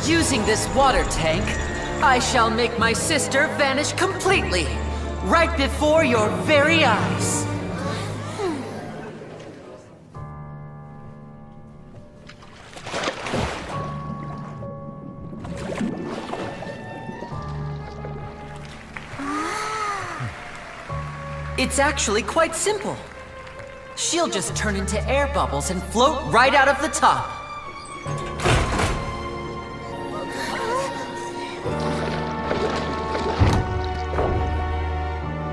Using this water tank, I shall make my sister vanish completely, right before your very eyes. It's actually quite simple. She'll just turn into air bubbles and float right out of the top.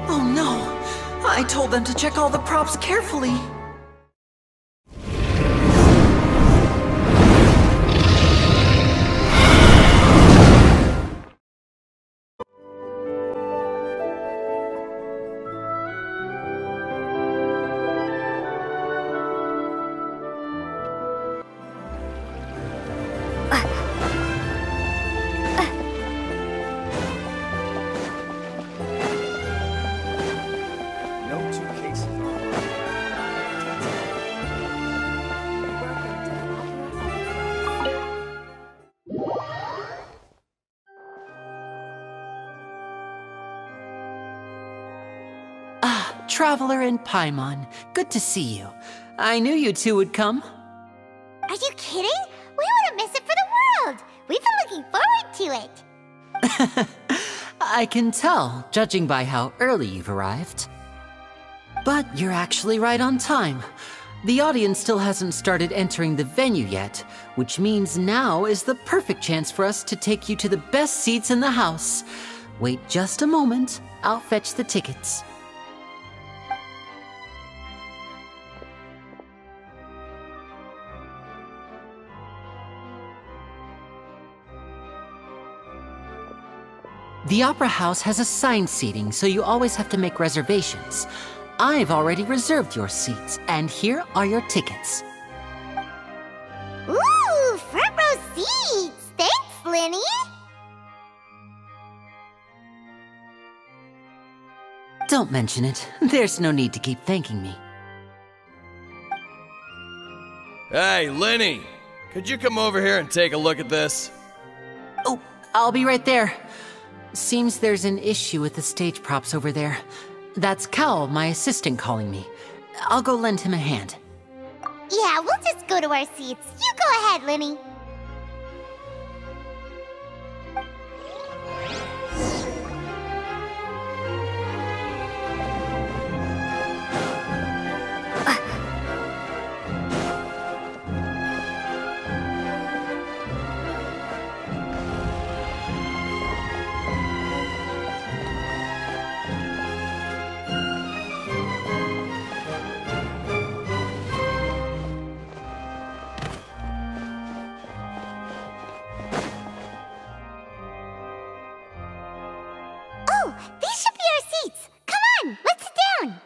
Oh no! I told them to check all the props carefully. Traveler and Paimon, good to see you. I knew you two would come. Are you kidding? We wouldn't miss it for the world! We've been looking forward to it! I can tell, judging by how early you've arrived. But you're actually right on time. The audience still hasn't started entering the venue yet, which means now is the perfect chance for us to take you to the best seats in the house. Wait just a moment, I'll fetch the tickets. The Opera House has assigned seating, so you always have to make reservations. I've already reserved your seats, and here are your tickets. Ooh, front row seats! Thanks, Lyney! Don't mention it. There's no need to keep thanking me. Hey, Lyney! Could you come over here and take a look at this? Oh, I'll be right there. Seems there's an issue with the stage props over there. That's Cal, my assistant, calling me. I'll go lend him a hand. Yeah, we'll just go to our seats. You go ahead, Lyney. These should be our seats! Come on, let's sit down!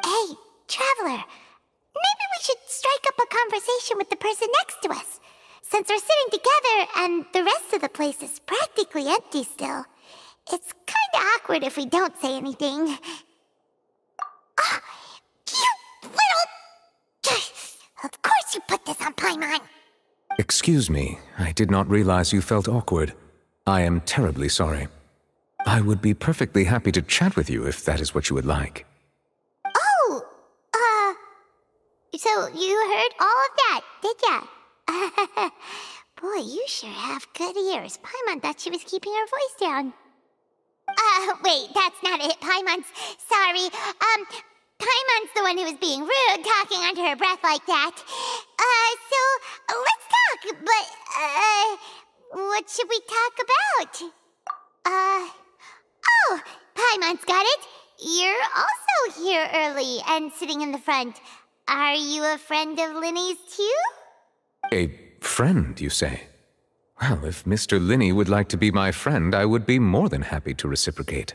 Hey, Traveler, maybe we should strike up a conversation with the person next to us. Since we're sitting together and the rest of the place is practically empty still, it's kinda awkward if we don't say anything. Oh, you little... Of course you put this on Paimon! Excuse me, I did not realize you felt awkward. I am terribly sorry. I would be perfectly happy to chat with you if that is what you would like. Oh, so you heard all of that, did ya? Boy, you sure have good ears. Paimon thought she was keeping her voice down. Wait, that's not it. Paimon's... Sorry. Paimon's the one who was being rude, talking under her breath like that. So, let's talk, but, what should we talk about? Oh, Paimon's got it. You're also here early and sitting in the front. Are you a friend of Lyney's too? A friend, you say? Well, if Mr. Lyney would like to be my friend, I would be more than happy to reciprocate.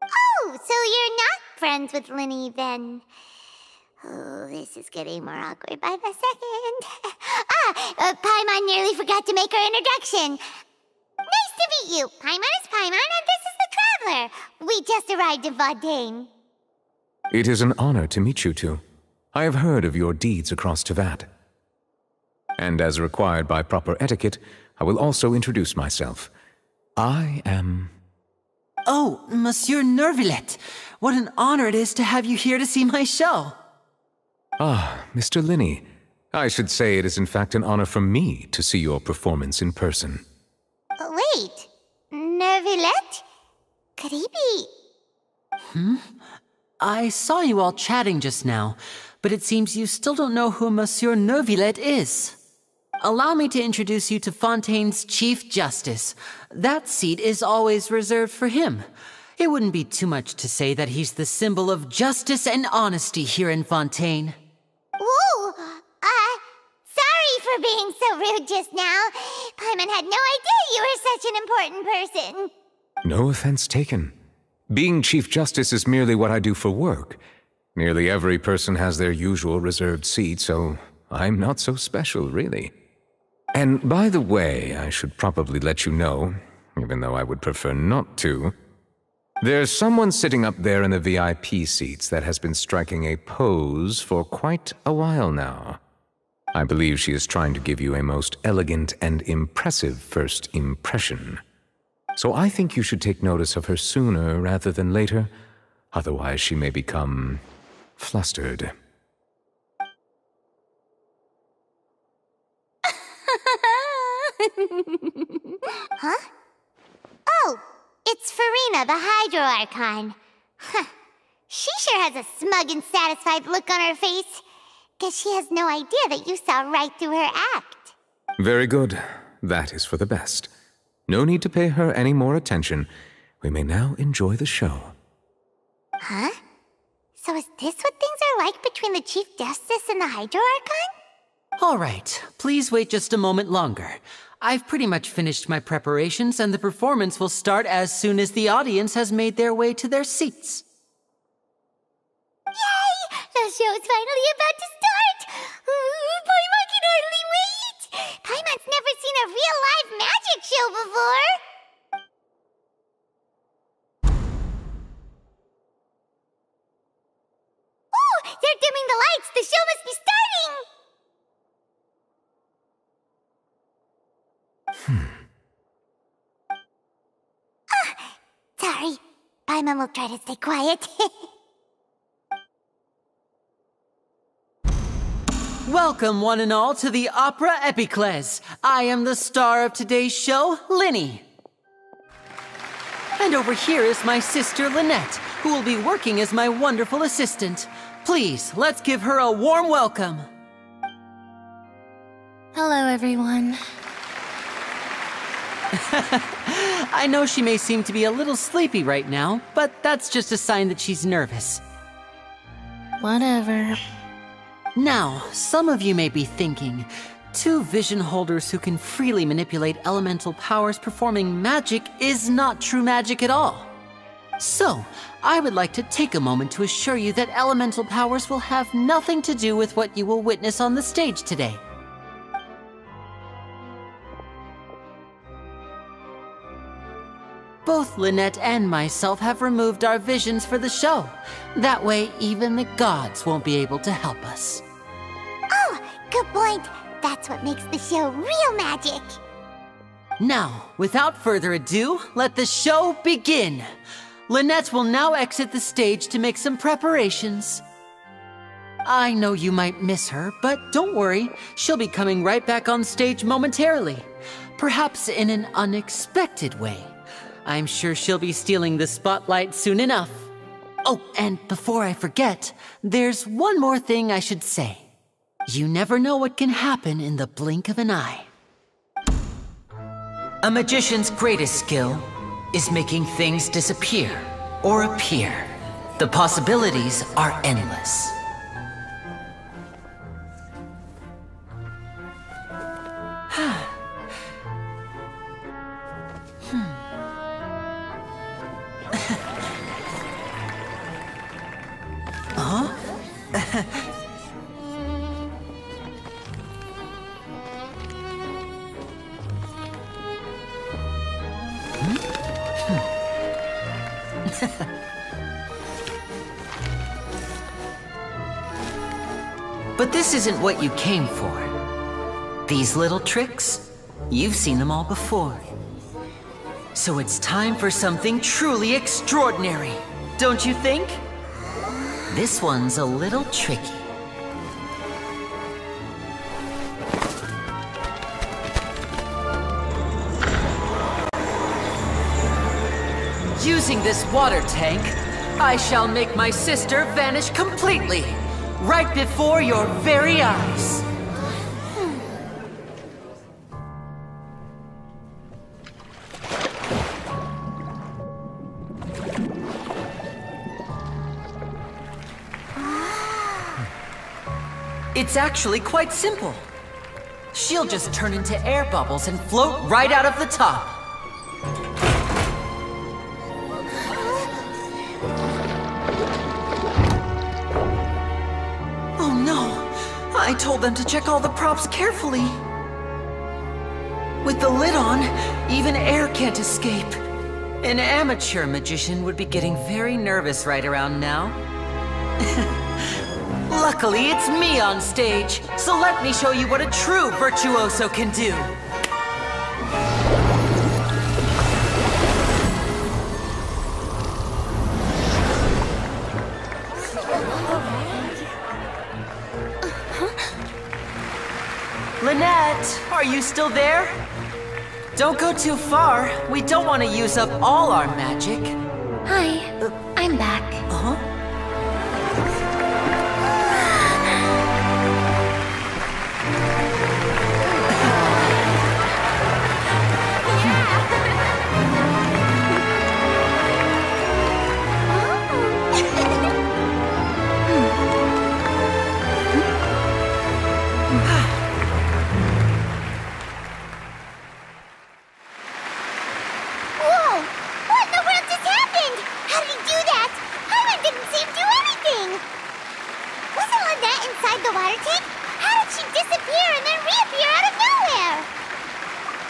Oh, so you're not friends with Lyney, then? Oh, this is getting more awkward by the second. Paimon nearly forgot to make her introduction. Nice to meet you. Paimon is Paimon, and this is the Traveler. We just arrived in Fontaine. It is an honor to meet you two. I have heard of your deeds across Tevat. And as required by proper etiquette, I will also introduce myself. I am... Oh, Monsieur Neuvillette. What an honor it is to have you here to see my show. Ah, Mr. Lyney. I should say it is in fact an honor for me to see your performance in person. Wait, Neuvillette? Could he be... I saw you all chatting just now, but it seems you still don't know who Monsieur Neuvillette is. Allow me to introduce you to Fontaine's Chief Justice. That seat is always reserved for him. It wouldn't be too much to say that he's the symbol of justice and honesty here in Fontaine. Whoa! Sorry for being so rude just now. Paimon had no idea you were such an important person. No offense taken. Being Chief Justice is merely what I do for work. Nearly every person has their usual reserved seat, so I'm not so special, really. And by the way, I should probably let you know, even though I would prefer not to, there's someone sitting up there in the VIP seats that has been striking a pose for quite a while now. I believe she is trying to give you a most elegant and impressive first impression. So I think you should take notice of her sooner rather than later, otherwise she may become flustered. Huh? Oh, it's Farina, the Hydro Archon. Huh. She sure has a smug and satisfied look on her face. Guess she has no idea that you saw right through her act. Very good. That is for the best. No need to pay her any more attention. We may now enjoy the show. Huh? So is this what things are like between the Chief Justice and the Hydro Archon? All right, please wait just a moment longer. I've pretty much finished my preparations, and the performance will start as soon as the audience has made their way to their seats. Yay! The show's finally about to start! Paimon can hardly wait! Paimon's never seen a real live magic show before! Ooh! They're dimming the lights! The show must be starting! Sorry. Paimon will try to stay quiet. Welcome, one and all, to the Opera Epiclese. I am the star of today's show, Lyney. And over here is my sister, Lynette, who will be working as my wonderful assistant. Please, let's give her a warm welcome. Hello, everyone. I know she may seem to be a little sleepy right now, but that's just a sign that she's nervous. Whatever. Now, some of you may be thinking, two vision holders who can freely manipulate elemental powers performing magic is not true magic at all. So, I would like to take a moment to assure you that elemental powers will have nothing to do with what you will witness on the stage today. Both Lynette and myself have removed our visions for the show. That way, even the gods won't be able to help us. Oh, good point. That's what makes the show real magic. Now, without further ado, let the show begin. Lynette will now exit the stage to make some preparations. I know you might miss her, but don't worry. She'll be coming right back on stage momentarily. Perhaps in an unexpected way. I'm sure she'll be stealing the spotlight soon enough. Oh, and before I forget, there's one more thing I should say. You never know what can happen in the blink of an eye. A magician's greatest skill is making things disappear or appear. The possibilities are endless. But this isn't what you came for. These little tricks, you've seen them all before. So it's time for something truly extraordinary, don't you think? This one's a little tricky. Using this water tank, I shall make my sister vanish completely, right before your very eyes. It's actually quite simple. She'll just turn into air bubbles and float right out of the top. Oh no! I told them to check all the props carefully. With the lid on, even air can't escape. An amateur magician would be getting very nervous right around now. Luckily, it's me on stage, so let me show you what a true virtuoso can do. Lynette, are you still there? Don't go too far. We don't want to use up all our magic. Hi, I'm back. Uh-huh.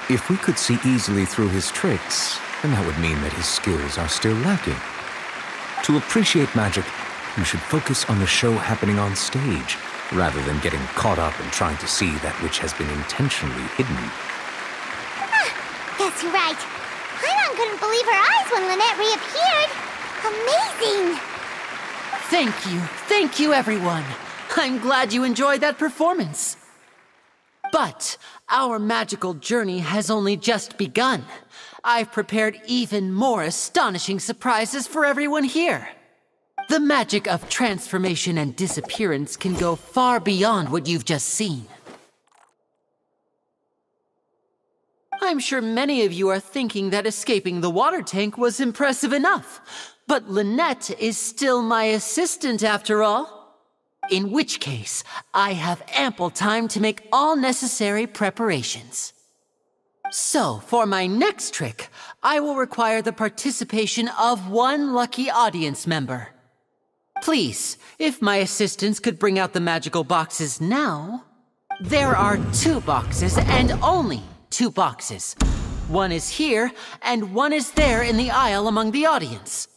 If we could see easily through his tricks, then that would mean that his skills are still lacking. To appreciate magic, you should focus on the show happening on stage, rather than getting caught up in trying to see that which has been intentionally hidden. Guess you're right. Paimon couldn't believe her eyes when Lynette reappeared. Amazing! Thank you everyone. I'm glad you enjoyed that performance. But our magical journey has only just begun. I've prepared even more astonishing surprises for everyone here. The magic of transformation and disappearance can go far beyond what you've just seen. I'm sure many of you are thinking that escaping the water tank was impressive enough, but Lynette is still my assistant after all. In which case, I have ample time to make all necessary preparations. So, for my next trick, I will require the participation of one lucky audience member. Please, if my assistants could bring out the magical boxes now. There are 2 boxes and only 2 boxes. One is here and one is there in the aisle among the audience.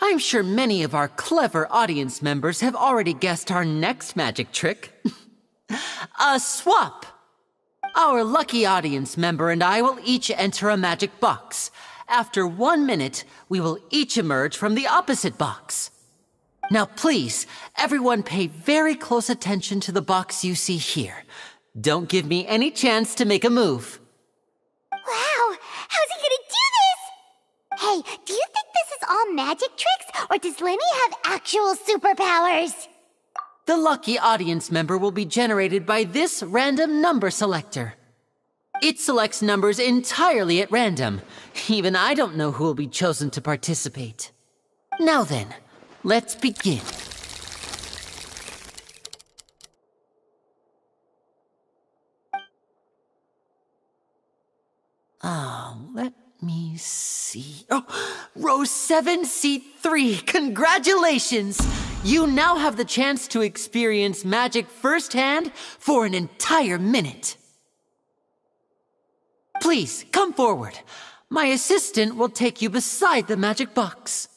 I'm sure many of our clever audience members have already guessed our next magic trick. A swap! Our lucky audience member and I will each enter a magic box. After 1 minute, we will each emerge from the opposite box. Now please, everyone pay very close attention to the box you see here. Don't give me any chance to make a move. Wow! How's he gonna do this? Hey, do you think this is all magic tricks, or does Lyney have actual superpowers? The lucky audience member will be generated by this random number selector. It selects numbers entirely at random. Even I don't know who will be chosen to participate. Now then, let's begin. Let me see. Oh, row 7, seat 3. Congratulations! You now have the chance to experience magic firsthand for an entire minute. Please, come forward. My assistant will take you beside the magic box.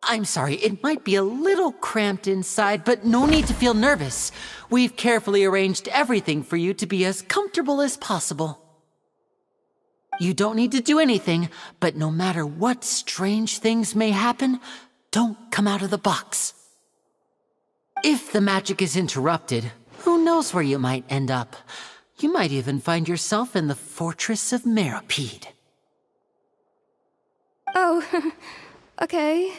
I'm sorry, it might be a little cramped inside, but no need to feel nervous. We've carefully arranged everything for you to be as comfortable as possible. You don't need to do anything, but no matter what strange things may happen, don't come out of the box. If the magic is interrupted, who knows where you might end up? You might even find yourself in the Fortress of Meropide. Oh, okay.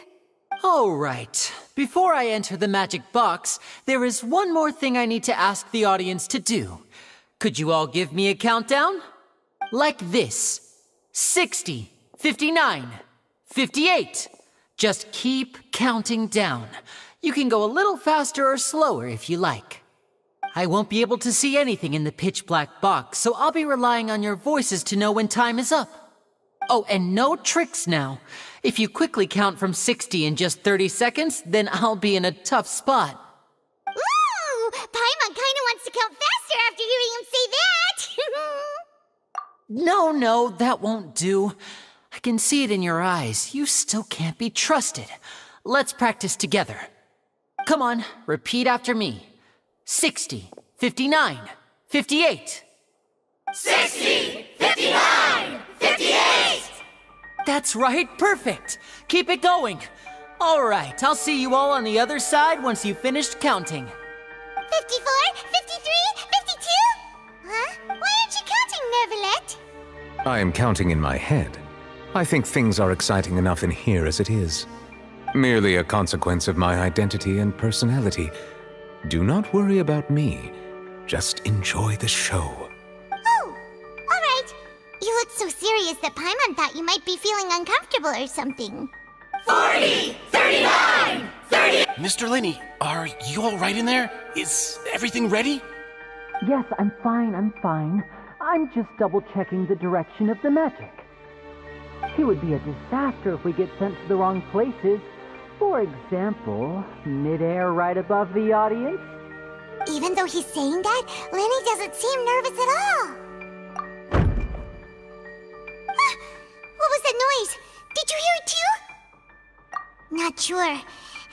All right. Before I enter the magic box, there is one more thing I need to ask the audience to do. Could you all give me a countdown? Like this. 60, 59, 58. Just keep counting down. You can go a little faster or slower if you like. I won't be able to see anything in the pitch-black box, so I'll be relying on your voices to know when time is up. Oh, and no tricks now. If you quickly count from 60 in just 30 seconds, then I'll be in a tough spot. Ooh! Paimon kinda wants to count faster after hearing him say that! No, that won't do. I can see it in your eyes. You still can't be trusted. Let's practice together. Come on, repeat after me. 60, 59, 58. 60, 59, 58! That's right, perfect. Keep it going. All right, I'll see you all on the other side once you've finished counting. 54, 53, 52? Huh? Why aren't you counting, Neverlet? I am counting in my head. I think things are exciting enough in here as it is. Merely a consequence of my identity and personality. Do not worry about me. Just enjoy the show. Oh, all right. You looked so serious that Paimon thought you might be feeling uncomfortable or something. 40, 39, 30... Mr. Lyney, are you all right in there? Is everything ready? Yes, I'm fine. I'm just double-checking the direction of the magic. It would be a disaster if we get sent to the wrong places. For example, mid-air right above the audience. Even though he's saying that, Lyney doesn't seem nervous at all. Ah, what was that noise? Did you hear it too? Not sure.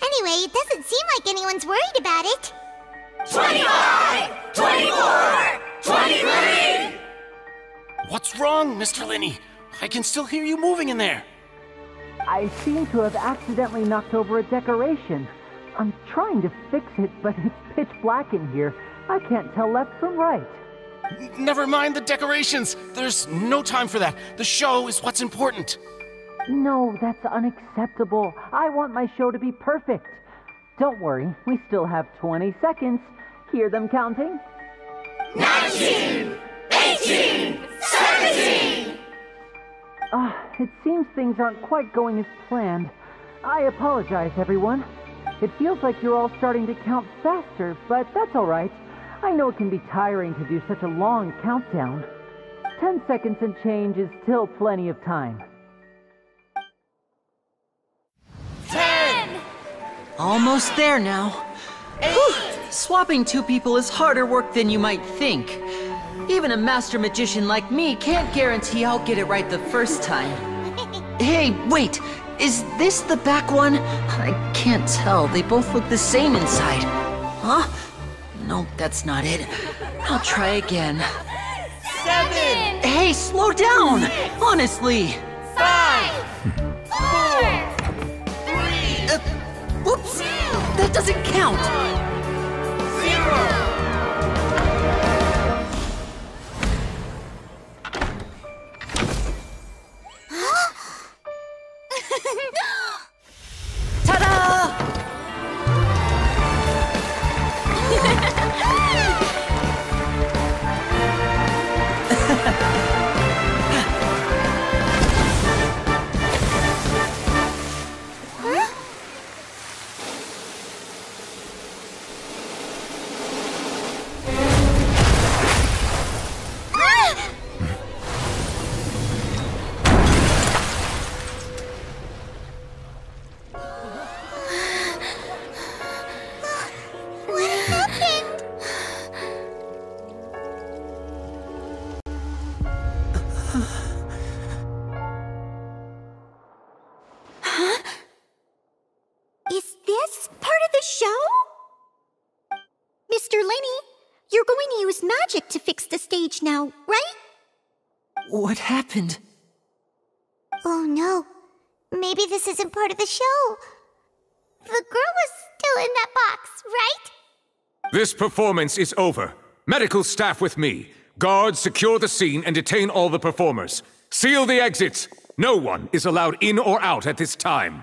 Anyway, it doesn't seem like anyone's worried about it. 25, 24, 23! What's wrong, Mr. Lyney? I can still hear you moving in there. I seem to have accidentally knocked over a decoration. I'm trying to fix it, but it's pitch black in here. I can't tell left from right. Never mind the decorations. There's no time for that. The show is what's important. No, that's unacceptable. I want my show to be perfect. Don't worry, we still have 20 seconds. Hear them counting? 19, 18, 17! It seems things aren't quite going as planned. I apologize, everyone. It feels like you're all starting to count faster, but that's all right. I know it can be tiring to do such a long countdown. 10 seconds and change is still plenty of time. 10! Almost there now. Whew. Swapping two people is harder work than you might think. Even a master magician like me can't guarantee I'll get it right the first time. Hey, wait! Is this the back one? I can't tell. They both look the same inside. Huh? No, that's not it. I'll try again. 7! Hey, slow down! Honestly! 5! 4! 3! Whoops! That doesn't count! 0! Ta-da! magic to fix the stage now, right? What happened? Oh no. Maybe this isn't part of the show. The girl was still in that box, right? This performance is over. Medical staff with me. Guards, secure the scene and detain all the performers. Seal the exits. No one is allowed in or out at this time.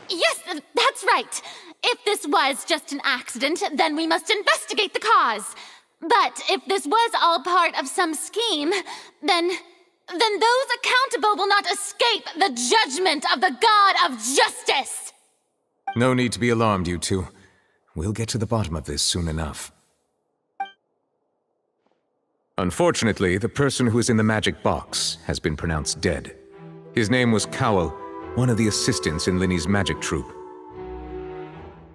Yes, that's right. If this was just an accident, then we must investigate the cause. But if this was all part of some scheme, then those accountable will not escape the judgment of the God of Justice! No need to be alarmed, you two. We'll get to the bottom of this soon enough. Unfortunately, the person who is in the magic box has been pronounced dead. His name was Cowell, one of the assistants in Lyney's magic troupe.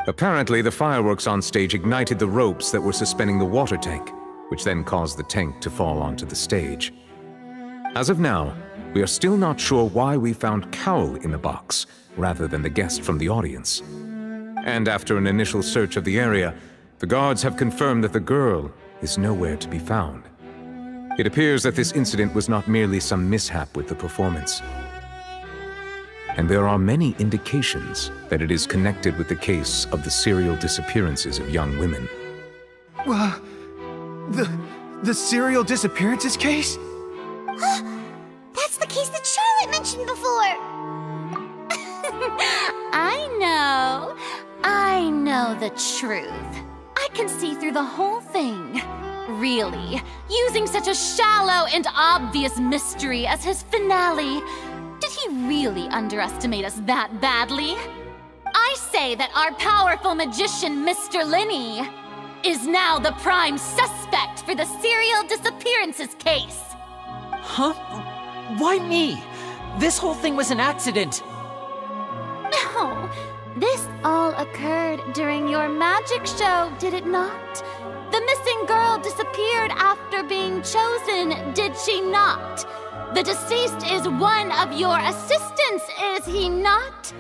Apparently, the fireworks on stage ignited the ropes that were suspending the water tank, which then caused the tank to fall onto the stage. As of now, we are still not sure why we found Cowell in the box, rather than the guest from the audience. And after an initial search of the area, the guards have confirmed that the girl is nowhere to be found. It appears that this incident was not merely some mishap with the performance. And there are many indications that it is connected with the case of the serial disappearances of young women. The serial disappearances case? That's the case that Charlotte mentioned before! I know the truth. I can see through the whole thing. Really, using such a shallow and obvious mystery as his finale. Did he really underestimate us that badly? I say that our powerful magician, Mr. Lyney, is now the prime suspect for the serial disappearances case. Huh? Why me? This whole thing was an accident. No, this all occurred during your magic show, did it not? The missing girl disappeared after being chosen, did she not? The deceased is one of your assistants, is he not?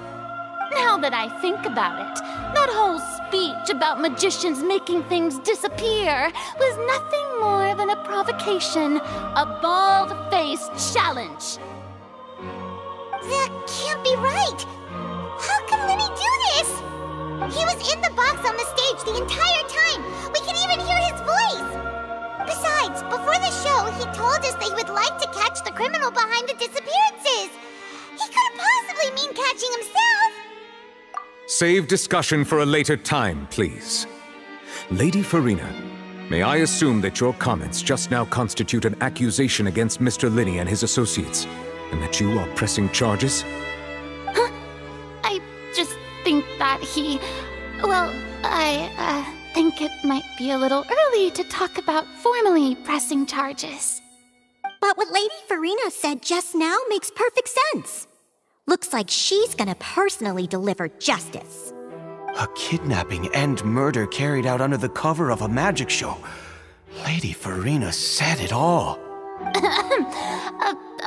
Now that I think about it, that whole speech about magicians making things disappear was nothing more than a provocation, a bald-faced challenge. That can't be right! How can Lyney do this? He was in the box on the stage the entire time! We can even hear his voice! Besides, before the show, he told us that he would like to catch the criminal behind the disappearances! He couldn't possibly mean catching himself! Save discussion for a later time, please. Lady Farina, may I assume that your comments just now constitute an accusation against Mr. Lyney and his associates, and that you are pressing charges? Huh? I just think that he... Well, I think it might be a little early to talk about formally pressing charges. But what Lady Farina said just now makes perfect sense. Looks like she's gonna personally deliver justice. A kidnapping and murder carried out under the cover of a magic show. Lady Farina said it all.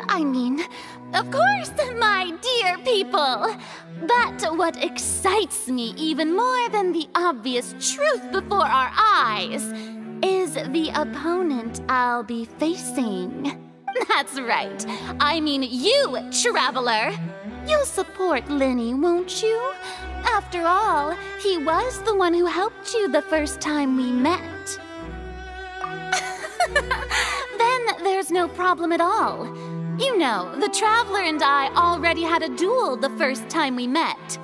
I mean, of course, my dear people. But what excites me even more than the obvious truth before our eyes is the opponent I'll be facing. That's right. I mean you, Traveler. You'll support Lyney, won't you? After all, he was the one who helped you the first time we met. Then there's no problem at all. You know, the Traveler and I already had a duel the first time we met.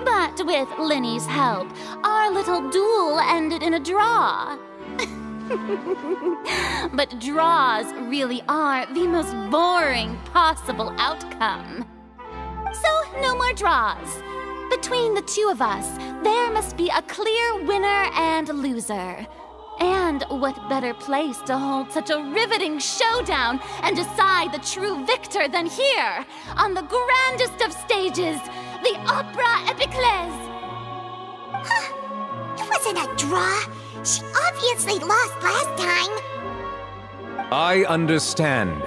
But with Lyney's help, our little duel ended in a draw. But draws really are the most boring possible outcome. So, no more draws. Between the two of us, there must be a clear winner and loser. And what better place to hold such a riveting showdown and decide the true victor than here, on the grandest of stages, the Opera Epiclese. Huh? It wasn't a draw. She obviously lost last time. I understand.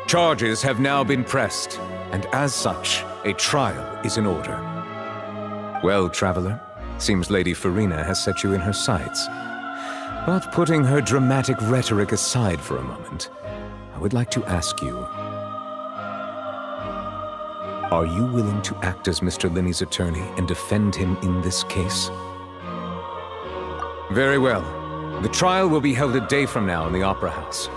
Charges have now been pressed, and as such, a trial is in order. Well, Traveler, seems Lady Farina has set you in her sights. But putting her dramatic rhetoric aside for a moment, I would like to ask you, are you willing to act as Mr. Lyney's attorney and defend him in this case? Very well. The trial will be held a day from now in the Opera House.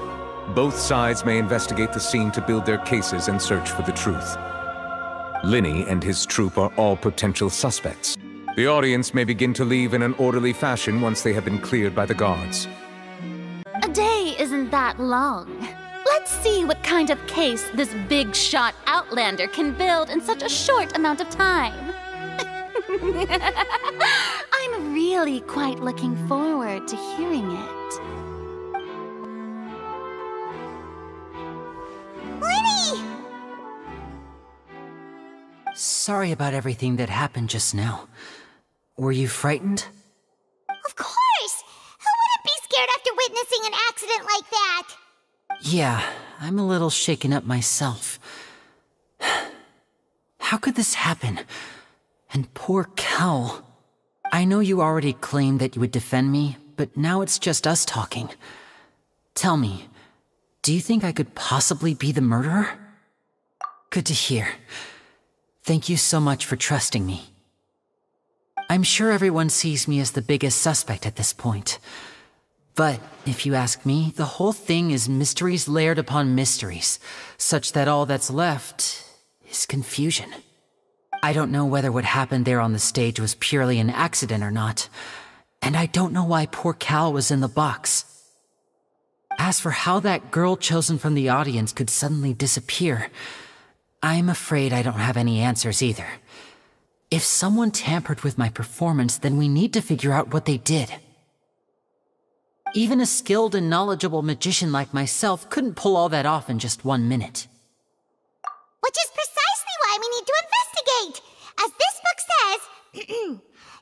Both sides may investigate the scene to build their cases and search for the truth. Lyney and his troupe are all potential suspects. The audience may begin to leave in an orderly fashion once they have been cleared by the guards. A day isn't that long. Let's see what kind of case this big-shot outlander can build in such a short amount of time. I'm really quite looking forward to hearing it. Lyney! Sorry about everything that happened just now. Were you frightened? Of course! Who wouldn't be scared after witnessing an accident like that? Yeah, I'm a little shaken up myself. How could this happen? And poor Cal. I know you already claimed that you would defend me, but now it's just us talking. Tell me, do you think I could possibly be the murderer? Good to hear. Thank you so much for trusting me. I'm sure everyone sees me as the biggest suspect at this point. But if you ask me, the whole thing is mysteries layered upon mysteries, such that all that's left is confusion. I don't know whether what happened there on the stage was purely an accident or not, and I don't know why poor Cal was in the box. As for how that girl chosen from the audience could suddenly disappear, I'm afraid I don't have any answers either. If someone tampered with my performance, then we need to figure out what they did. Even a skilled and knowledgeable magician like myself couldn't pull all that off in just 1 minute. Which is precisely why we need to investigate! As this book says,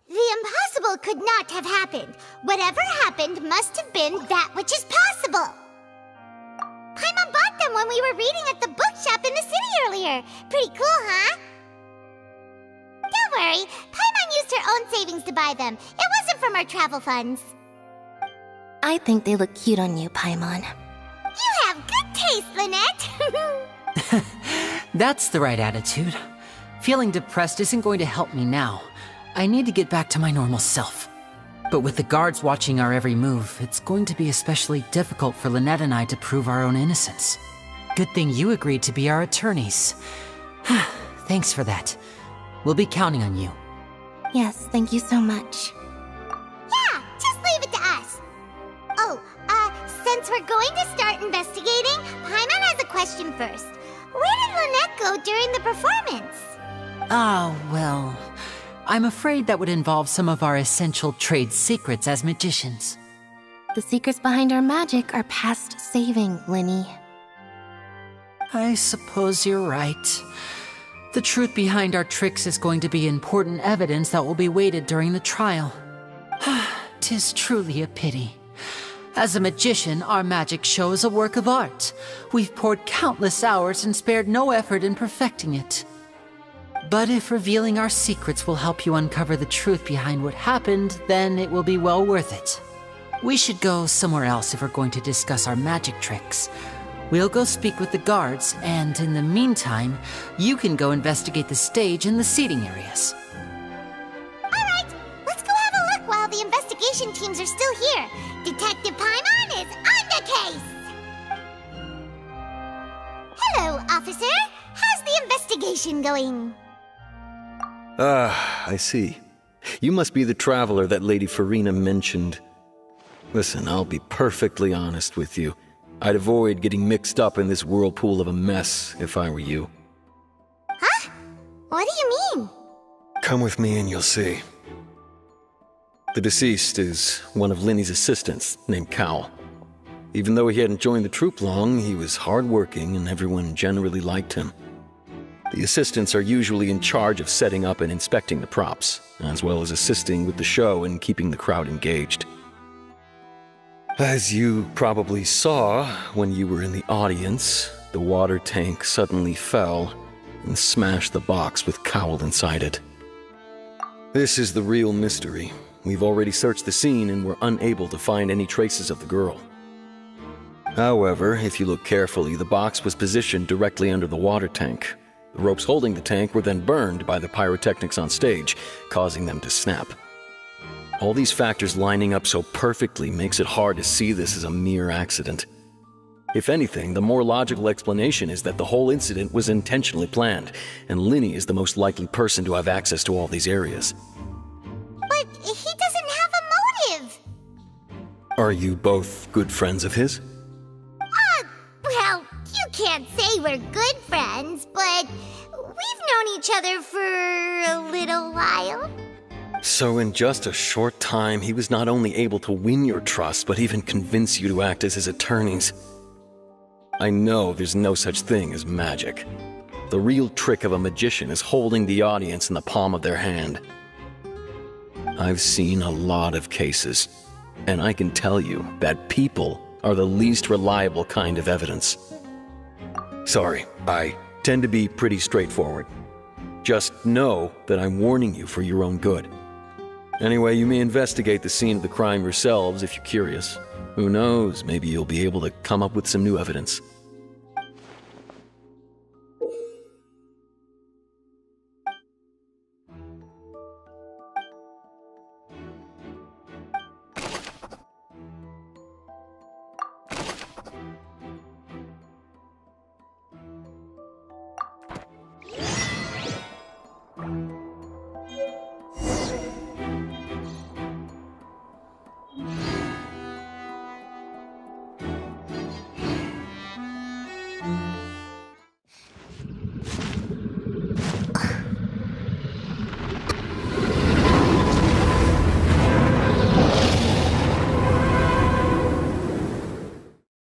the impossible could not have happened. Whatever happened must have been that which is possible. Paimon bought them when we were reading at the bookshop in the city earlier. Pretty cool, huh? Don't worry, Paimon used her own savings to buy them. It wasn't from our travel funds. I think they look cute on you, Paimon. You have good taste, Lynette! That's the right attitude. Feeling depressed isn't going to help me now. I need to get back to my normal self. But with the guards watching our every move, it's going to be especially difficult for Lynette and I to prove our own innocence. Good thing you agreed to be our attorneys. Thanks for that. We'll be counting on you. Yes, thank you so much. Yeah, just leave it to us. Oh, since we're going to start investigating, Paimon has a question first. Where did Lynette go during the performance? Ah, well, I'm afraid that would involve some of our essential trade secrets as magicians. The secrets behind our magic are past saving, Lyney. I suppose you're right. The truth behind our tricks is going to be important evidence that will be weighted during the trial. 'Tis truly a pity. As a magician, our magic show is a work of art. We've poured countless hours and spared no effort in perfecting it. But if revealing our secrets will help you uncover the truth behind what happened, then it will be well worth it. We should go somewhere else if we're going to discuss our magic tricks. We'll go speak with the guards, and in the meantime, you can go investigate the stage and the seating areas. Alright, let's go have a look while the investigation teams are still here. Detective Paimon is on the case! Hello, officer. How's the investigation going? I see. You must be the traveler that Lady Furina mentioned. Listen, I'll be perfectly honest with you. I'd avoid getting mixed up in this whirlpool of a mess if I were you. Huh? What do you mean? Come with me and you'll see. The deceased is one of Lyney's assistants named Cal. Even though he hadn't joined the troupe long, he was hardworking and everyone generally liked him. The assistants are usually in charge of setting up and inspecting the props, as well as assisting with the show and keeping the crowd engaged. As you probably saw when you were in the audience, the water tank suddenly fell and smashed the box with Cowl inside it. This is the real mystery. we've already searched the scene and were unable to find any traces of the girl. However, if you look carefully, the box was positioned directly under the water tank. The ropes holding the tank were then burned by the pyrotechnics on stage, causing them to snap. All these factors lining up so perfectly makes it hard to see this as a mere accident. If anything, the more logical explanation is that the whole incident was intentionally planned, and Lyney is the most likely person to have access to all these areas. But he doesn't have a motive! Are you both good friends of his? Well, you can't say we're good friends, but we've known each other for a little while. So in just a short time, he was not only able to win your trust, but even convince you to act as his attorneys. I know there's no such thing as magic. The real trick of a magician is holding the audience in the palm of their hand. I've seen a lot of cases, and I can tell you that people are the least reliable kind of evidence. Sorry, I tend to be pretty straightforward. Just know that I'm warning you for your own good. Anyway, you may investigate the scene of the crime yourselves if you're curious. Who knows, maybe you'll be able to come up with some new evidence.